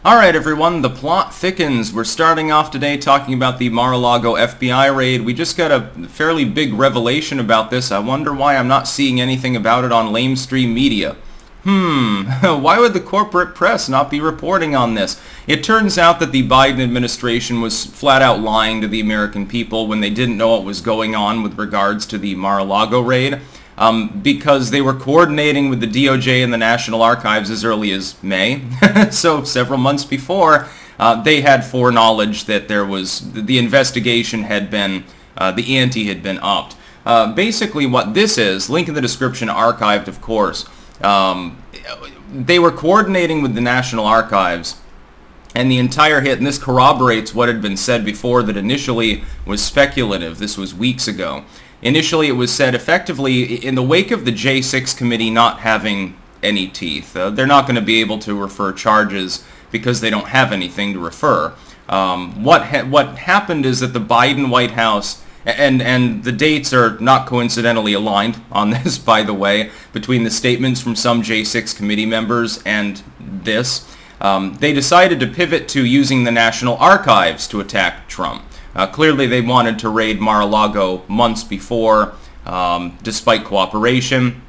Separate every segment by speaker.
Speaker 1: Alright everyone, the plot thickens. We're starting off today talking about the Mar-a-Lago FBI raid. We just got a fairly big revelation about this. I wonder why I'm not seeing anything about it on lamestream media. Why would the corporate press not be reporting on this? It turns out that the Biden administration was flat out lying to the American people when they didn't know what was going on with regards to the Mar-a-Lago raid. Because they were coordinating with the DOJ and the National Archives as early as May. So several months before, they had foreknowledge that there was, the investigation had been, the ante had been upped. Basically what this is, link in the description, archived of course, they were coordinating with the National Archives and the entire hit, and this corroborates what had been said before that initially was speculative. This was weeks ago. Initially, it was said effectively, in the wake of the J6 committee not having any teeth, they're not going to be able to refer charges because they don't have anything to refer. What happened is that the Biden White House, and the dates are not coincidentally aligned on this, by the way, between the statements from some J6 committee members and this, they decided to pivot to using the National Archives to attack Trump. Clearly they wanted to raid Mar-a-Lago months before, despite cooperation,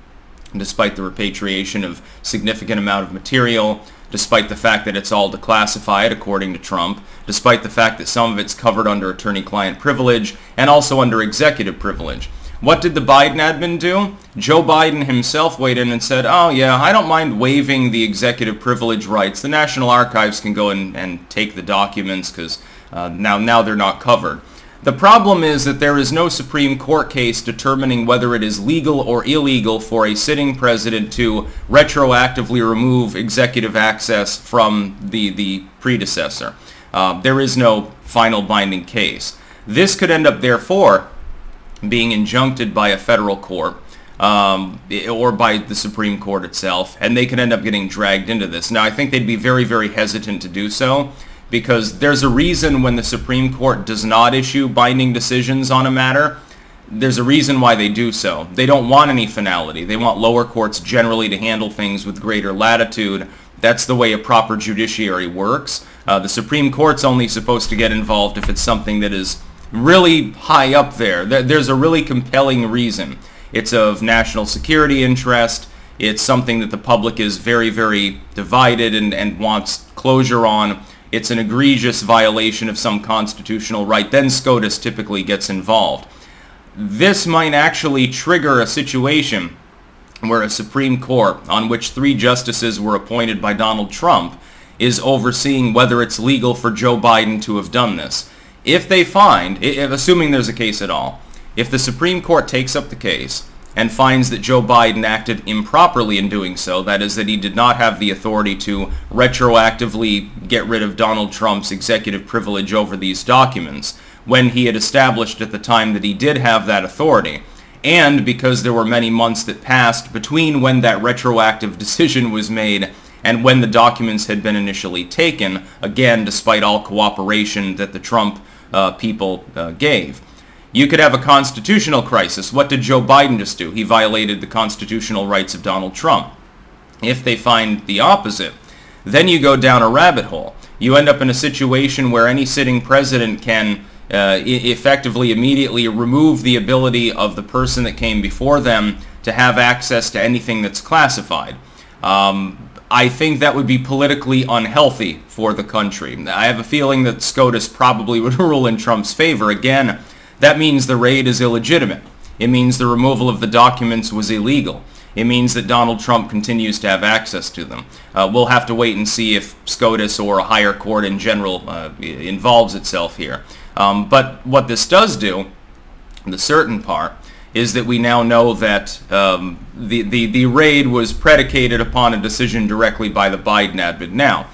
Speaker 1: despite the repatriation of significant amount of material, despite the fact that it's all declassified according to Trump, despite the fact that some of it's covered under attorney-client privilege and also under executive privilege. What did the Biden admin do? Joe Biden himself weighed in and said, oh yeah, I don't mind waiving the executive privilege rights. The National Archives can go and take the documents because now they're not covered. The problem is that there is no Supreme Court case determining whether it is legal or illegal for a sitting president to retroactively remove executive access from the predecessor. There is no final binding case. This could end up, therefore, being injuncted by a federal court or by the Supreme Court itself, and they could end up getting dragged into this. Now, I think they'd be very, very hesitant to do so, because there's a reason when the Supreme Court does not issue binding decisions on a matter. There's a reason why they do so. They don't want any finality. They want lower courts generally to handle things with greater latitude. That's the way a proper judiciary works. The Supreme Court's only supposed to get involved if it's something that is really high up there. There's a really compelling reason. It's of national security interest. It's something that the public is very, very divided and wants closure on. It's an egregious violation of some constitutional right. Then SCOTUS typically gets involved. This might actually trigger a situation where a Supreme Court, on which 3 justices were appointed by Donald Trump, is overseeing whether it's legal for Joe Biden to have done this. If they find, assuming there's a case at all, if the Supreme Court takes up the case and finds that Joe Biden acted improperly in doing so, that is, that he did not have the authority to retroactively get rid of Donald Trump's executive privilege over these documents, when he had established at the time that he did have that authority, and because there were many months that passed between when that retroactive decision was made and when the documents had been initially taken, again, despite all cooperation that the Trump people gave. You could have a constitutional crisis. What did Joe Biden just do? He violated the constitutional rights of Donald Trump. If they find the opposite, then you go down a rabbit hole. You end up in a situation where any sitting president can effectively immediately remove the ability of the person that came before them to have access to anything that's classified. I think that would be politically unhealthy for the country. I have a feeling that SCOTUS probably would rule in Trump's favor. Again, that means the raid is illegitimate. It means the removal of the documents was illegal. It means that Donald Trump continues to have access to them. We'll have to wait and see if SCOTUS or a higher court in general involves itself here. But what this does do, the certain part, is that we now know that the raid was predicated upon a decision directly by the Biden admin. Now,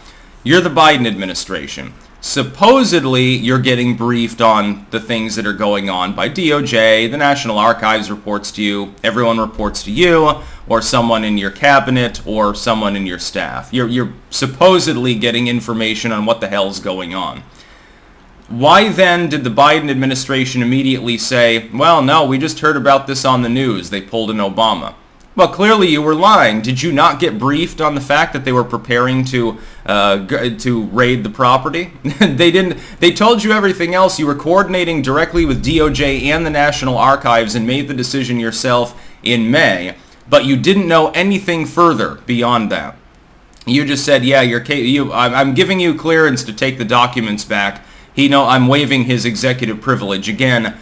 Speaker 1: you're the Biden administration. Supposedly, you're getting briefed on the things that are going on by DOJ, the National Archives reports to you, everyone reports to you, or someone in your cabinet, or someone in your staff. You're supposedly getting information on what the hell's going on. Why then did the Biden administration immediately say, well, no, we just heard about this on the news, they pulled an Obama? Well, clearly you were lying. Did you not get briefed on the fact that they were preparing to raid the property? They didn't. They told you everything else. You were coordinating directly with DOJ and the National Archives and made the decision yourself in May, but you didn't know anything further beyond that. You just said, "Yeah, I'm giving you clearance to take the documents back." I'm waiving his executive privilege again,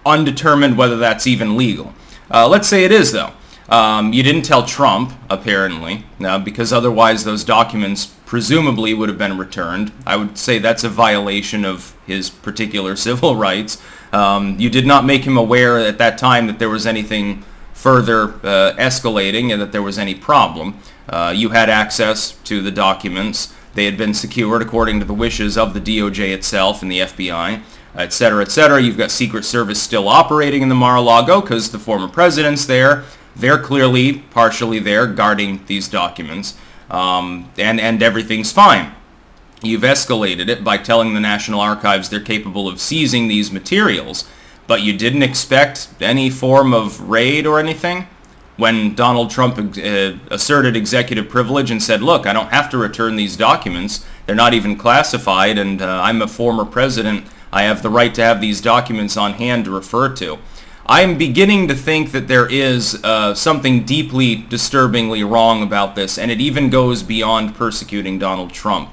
Speaker 1: undetermined whether that's even legal. Let's say it is, though. You didn't tell Trump, apparently, because otherwise those documents presumably would have been returned. I would say that's a violation of his particular civil rights. You did not make him aware at that time that there was anything further escalating and that there was any problem. You had access to the documents. They had been secured according to the wishes of the DOJ itself and the FBI, etc., etc. You've got Secret Service still operating in the Mar-a-Lago because the former president's there. They're clearly partially there guarding these documents, and everything's fine. You've escalated it by telling the National Archives they're capable of seizing these materials, but you didn't expect any form of raid or anything? When Donald Trump asserted executive privilege and said, look, I don't have to return these documents, they're not even classified, and I'm a former president, I have the right to have these documents on hand to refer to. I'm beginning to think that there is something deeply disturbingly wrong about this, and it even goes beyond persecuting Donald Trump.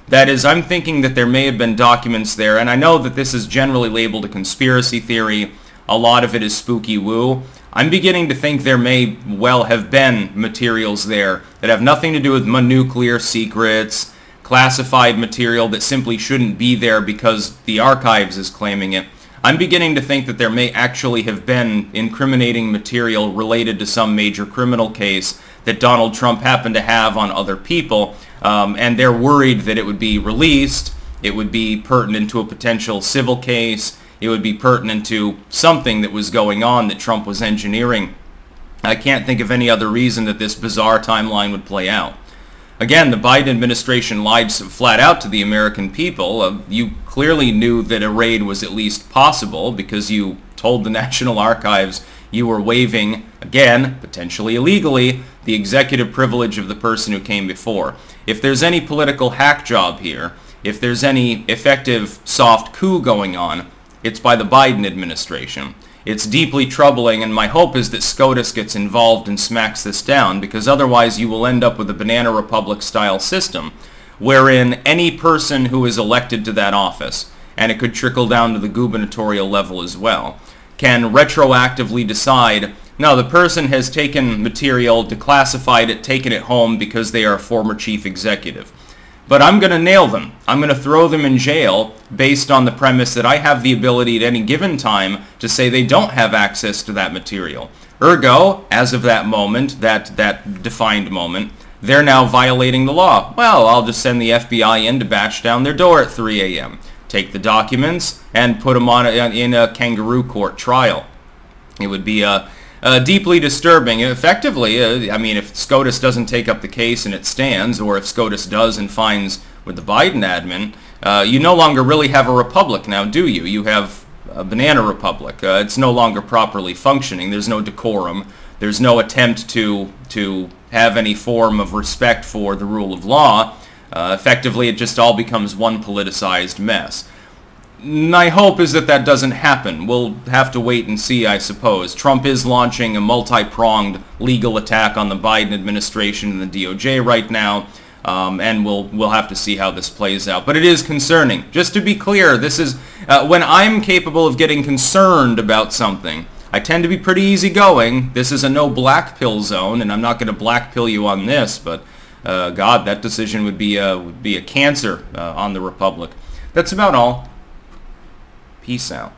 Speaker 1: That is, I'm thinking that there may have been documents there, and I know that this is generally labeled a conspiracy theory. A lot of it is spooky woo. I'm beginning to think there may well have been materials there that have nothing to do with nuclear secrets, classified material that simply shouldn't be there because the archives is claiming it. I'm beginning to think that there may actually have been incriminating material related to some major criminal case that Donald Trump happened to have on other people, and they're worried that it would be released, it would be pertinent to a potential civil case, it would be pertinent to something that was going on that Trump was engineering. I can't think of any other reason that this bizarre timeline would play out. Again, the Biden administration lied flat out to the American people. You clearly knew that a raid was at least possible because you told the National Archives you were waiving, again, potentially illegally, the executive privilege of the person who came before. If there's any political hack job here, if there's any effective soft coup going on, it's by the Biden administration. It's deeply troubling, and my hope is that SCOTUS gets involved and smacks this down, because otherwise you will end up with a Banana Republic-style system, wherein any person who is elected to that office, and it could trickle down to the gubernatorial level as well, can retroactively decide, no, the person has taken material, declassified it, taken it home because they are a former chief executive. But I'm going to nail them. I'm going to throw them in jail based on the premise that I have the ability at any given time to say they don't have access to that material. Ergo, as of that moment, that defined moment, they're now violating the law. Well, I'll just send the FBI in to bash down their door at 3 a.m., take the documents, and put them in a kangaroo court trial. It would be deeply disturbing. Effectively, I mean, if SCOTUS doesn't take up the case and it stands, or if SCOTUS does and finds with the Biden admin, you no longer really have a republic now, do you? You have a banana republic. It's no longer properly functioning. There's no decorum. There's no attempt to have any form of respect for the rule of law. Effectively, it just all becomes one politicized mess. My hope is that that doesn't happen. We'll have to wait and see, I suppose. Trump is launching a multi-pronged legal attack on the Biden administration and the DOJ right now, and we'll have to see how this plays out. But it is concerning. Just to be clear, this is when I'm capable of getting concerned about something, I tend to be pretty easygoing. This is a no black pill zone, and I'm not going to black pill you on this, but God, that decision would be a cancer on the republic. That's about all. Peace out.